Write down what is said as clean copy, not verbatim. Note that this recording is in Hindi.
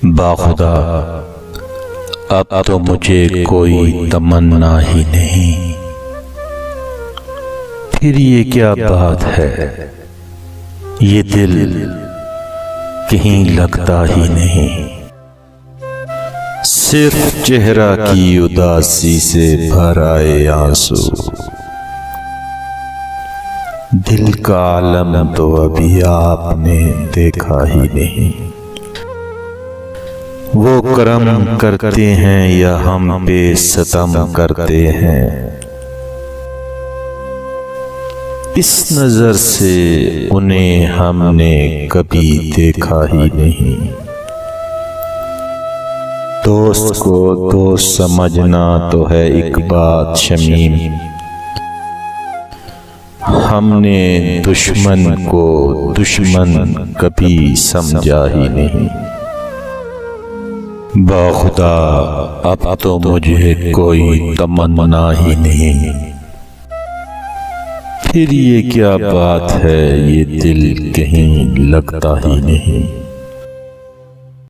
बाखुदा अब तो मुझे कोई तमन्ना ही नहीं। फिर ये क्या बात है, ये दिल कहीं लगता ही नहीं। सिर्फ चेहरा की उदासी से भर आए आंसू, दिल का आलम तो अभी आपने देखा ही नहीं। वो करम करते हैं या हम पे सितम करते हैं, इस नजर से उन्हें हमने कभी देखा ही नहीं। दोस्त को दोस्त समझना तो है एक बात शमीम, हमने दुश्मन को दुश्मन कभी समझा ही नहीं। बाखुदा अब तो मुझे कोई तमन्ना ही नहीं। फिर ये क्या बात है, ये दिल कहीं लगता ही नहीं।